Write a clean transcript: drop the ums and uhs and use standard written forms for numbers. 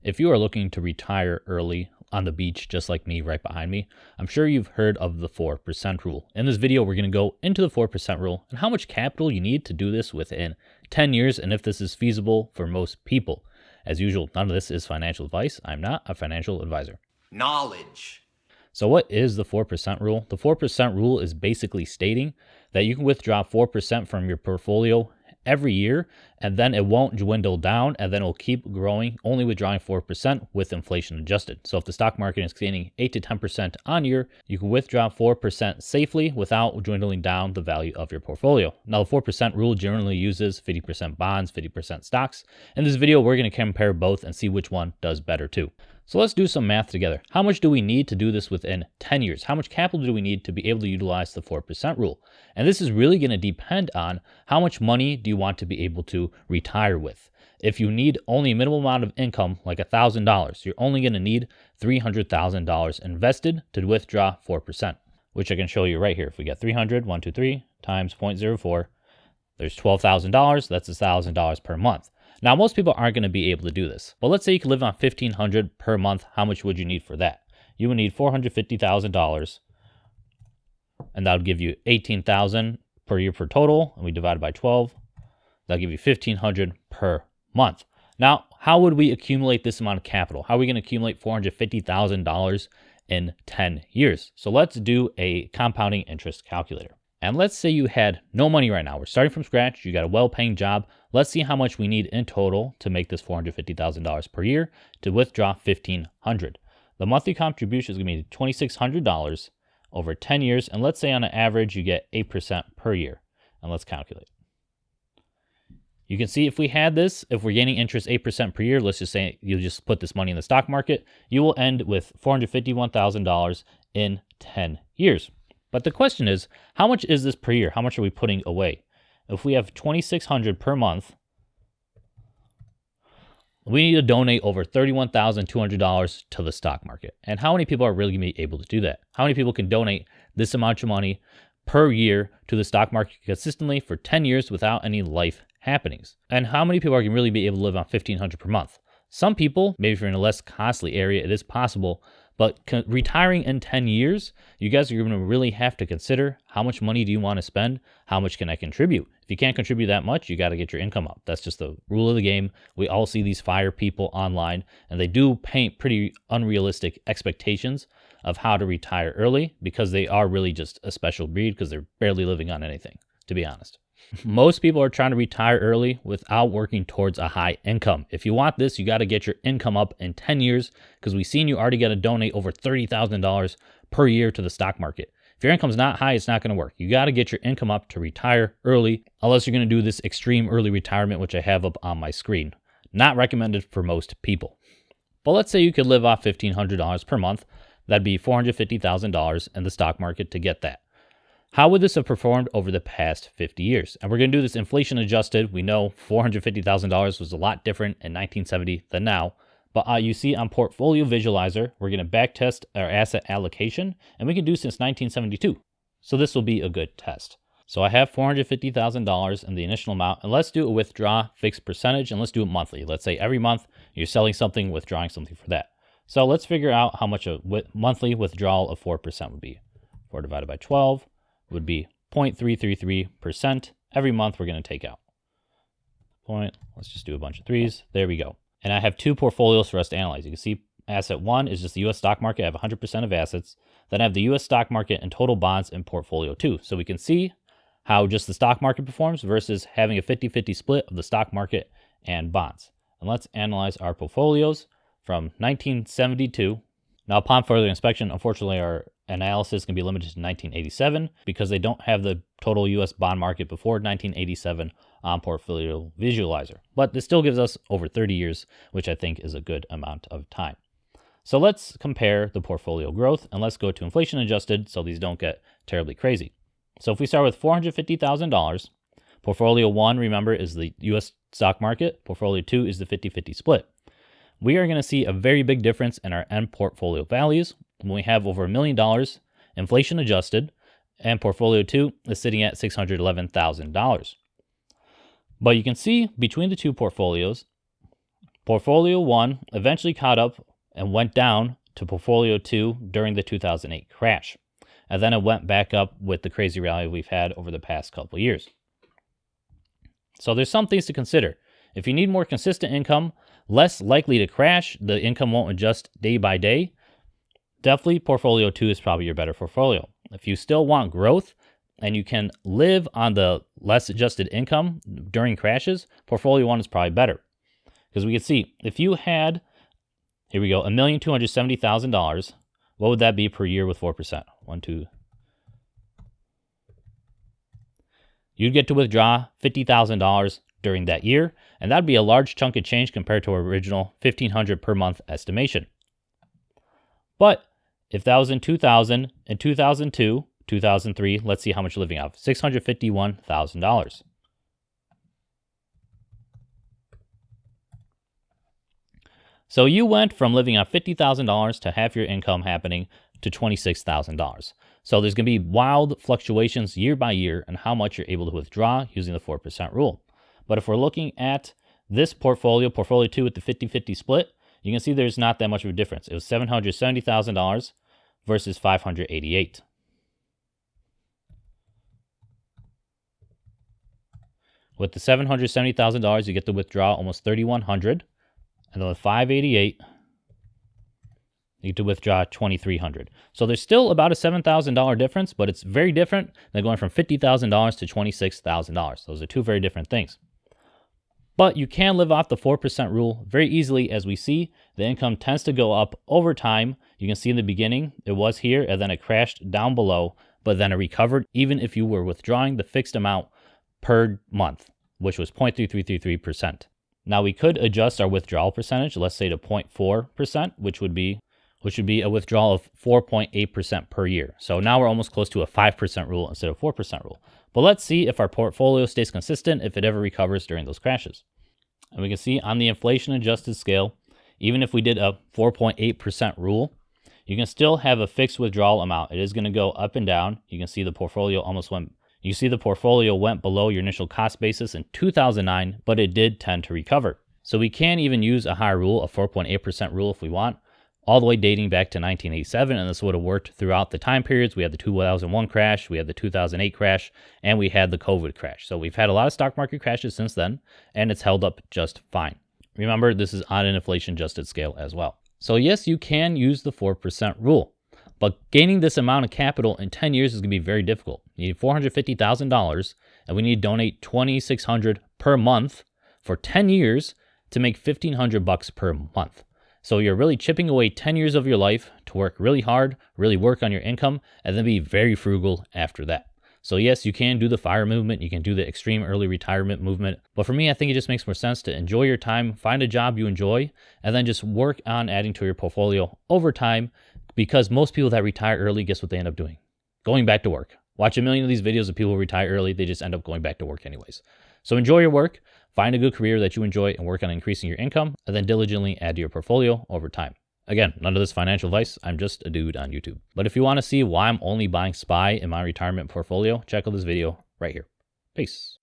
If you are looking to retire early on the beach, just like me right behind me, I'm sure you've heard of the 4% rule. In this video, we're going to go into the 4% rule and how much capital you need to do this within 10 years and if this is feasible for most people. As usual, none of this is financial advice. I'm not a financial advisor. Knowledge. So what is the 4% rule? The 4% rule is basically stating that you can withdraw 4% from your portfolio every year, and then it won't dwindle down, and then it'll keep growing, only withdrawing 4% with inflation adjusted. So if the stock market is gaining 8 to 10% on year, you can withdraw 4% safely without dwindling down the value of your portfolio. Now, the 4% rule generally uses 50% bonds, 50% stocks. In this video, we're going to compare both and see which one does better too. So let's do some math together. How much do we need to do this within 10 years? How much capital do we need to be able to utilize the 4% rule? And this is really going to depend on how much money do you want to be able to retire with. If you need only a minimal amount of income, like $1,000, you're only going to need $300,000 invested to withdraw 4%, which I can show you right here. If we get 300, 123 times 0.04, there's $12,000. That's $1,000 per month. Now, most people aren't going to be able to do this, but let's say you could live on $1,500 per month. How much would you need for that? You would need $450,000, and that would give you $18,000 per year per total, and we divide it by 12. That'll give you $1,500 per month. Now, how would we accumulate this amount of capital? How are we going to accumulate $450,000 in 10 years? So let's do a compounding interest calculator. And let's say you had no money right now. We're starting from scratch. You got a well-paying job. Let's see how much we need in total to make this $450,000 per year to withdraw $1,500. The monthly contribution is going to be $2,600 over 10 years. And let's say on an average, you get 8% per year. And let's calculate. You can see if we had this, if we're gaining interest 8% per year, let's just say you just put this money in the stock market, you will end with $451,000 in 10 years. But the question is, how much is this per year? How much are we putting away? If we have $2,600 per month, we need to donate over $31,200 to the stock market. And how many people are really going to be able to do that? How many people can donate this amount of money per year to the stock market consistently for 10 years without any life happenings? And how many people are going to really be able to live on $1,500 per month? Some people, maybe if you're in a less costly area, it is possible. But retiring in 10 years, you guys are going to really have to consider how much money do you want to spend? How much can I contribute? If you can't contribute that much, you got to get your income up. That's just the rule of the game. We all see these FIRE people online, and they do paint pretty unrealistic expectations of how to retire early because they are really just a special breed because they're barely living on anything, to be honest. Most people are trying to retire early without working towards a high income. If you want this, you got to get your income up in 10 years because we've seen you already got to donate over $30,000 per year to the stock market. If your income's not high, it's not going to work. You got to get your income up to retire early, unless you're going to do this extreme early retirement, which I have up on my screen. Not recommended for most people. But let's say you could live off $1,500 per month. That'd be $450,000 in the stock market to get that. How would this have performed over the past 50 years? And we're going to do this inflation adjusted. We know $450,000 was a lot different in 1970 than now. But you see on Portfolio Visualizer, we're going to backtest our asset allocation, and we can do since 1972. So this will be a good test. So I have $450,000 in the initial amount, and let's do a withdraw fixed percentage, and let's do it monthly. Let's say every month you're selling something, withdrawing something for that. So let's figure out how much a monthly withdrawal of 4% would be. 4 divided by 12. Would be 0.333% every month we're going to take out. Let's just do a bunch of threes. There we go. And I have two portfolios for us to analyze. You can see asset one is just the U.S. stock market. I have 100% of assets. Then I have the U.S. stock market and total bonds in portfolio two. So we can see how just the stock market performs versus having a 50-50 split of the stock market and bonds. And let's analyze our portfolios from 1972. Now, upon further inspection, unfortunately, our analysis can be limited to 1987 because they don't have the total U.S. bond market before 1987 on Portfolio Visualizer. But this still gives us over 30 years, which I think is a good amount of time. So let's compare the portfolio growth, and let's go to inflation adjusted so these don't get terribly crazy. So if we start with $450,000, portfolio one, remember, is the U.S. stock market. Portfolio two is the 50-50 split. We are going to see a very big difference in our end portfolio values when we have over $1 million inflation adjusted, and portfolio two is sitting at $611,000. But you can see between the two portfolios, Portfolio 1 eventually caught up and went down to Portfolio 2 during the 2008 crash. And then it went back up with the crazy rally we've had over the past couple of years. So there's some things to consider. If you need more consistent income, less likely to crash, the income won't adjust day by day, definitely Portfolio 2 is probably your better portfolio. If you still want growth and you can live on the less adjusted income during crashes, Portfolio 1 is probably better. Because we can see, if you had, here we go, $1,270,000, what would that be per year with 4%? 1, 2. You'd get to withdraw $50,000 during that year, and that'd be a large chunk of change compared to our original $1,500 per month estimation. But if that was in 2000, in 2002, 2003, let's see how much you're living off. $651,000. So you went from living on $50,000 to half your income happening to $26,000. So there's going to be wild fluctuations year by year in how much you're able to withdraw using the 4% rule. But if we're looking at this portfolio, Portfolio 2 with the 50-50 split, you can see there's not that much of a difference. It was $770,000 versus $588,000. With the $770,000, you get to withdraw almost $3,100. And then with $588,000, you get to withdraw $2,300. So there's still about a $7,000 difference, but it's very different than going from $50,000 to $26,000. Those are two very different things. But you can live off the 4% rule very easily. As we see, the income tends to go up over time. You can see in the beginning, it was here, and then it crashed down below, but then it recovered even if you were withdrawing the fixed amount per month, which was 0.3333%. Now we could adjust our withdrawal percentage, let's say to 0.4%, which would be a withdrawal of 4.8% per year. So now we're almost close to a 5% rule instead of 4% rule. But let's see if our portfolio stays consistent, if it ever recovers during those crashes. And we can see on the inflation adjusted scale, even if we did a 4.8% rule, you can still have a fixed withdrawal amount. It is going to go up and down. You can see the portfolio went below your initial cost basis in 2009, but it did tend to recover. So we can even use a higher rule, a 4.8% rule if we want, all the way dating back to 1987, and this would have worked throughout the time periods. We had the 2001 crash, we had the 2008 crash, and we had the COVID crash. So we've had a lot of stock market crashes since then, and it's held up just fine. Remember, this is on an inflation-adjusted scale as well. So yes, you can use the 4% rule, but gaining this amount of capital in 10 years is going to be very difficult. You need $450,000, and we need to donate $2,600 per month for 10 years to make $1,500 per month. So you're really chipping away 10 years of your life to work really hard, really work on your income, and then be very frugal after that. So yes, you can do the FIRE movement, you can do the extreme early retirement movement, but for me, I think it just makes more sense to enjoy your time, find a job you enjoy, and then just work on adding to your portfolio over time, because most people that retire early, guess what they end up doing? Going back to work. Watch a million of these videos of people who retire early, they just end up going back to work anyways. So enjoy your work, find a good career that you enjoy, and work on increasing your income, and then diligently add to your portfolio over time. Again, none of this financial advice, I'm just a dude on YouTube. But if you want to see why I'm only buying SPY in my retirement portfolio, check out this video right here. Peace.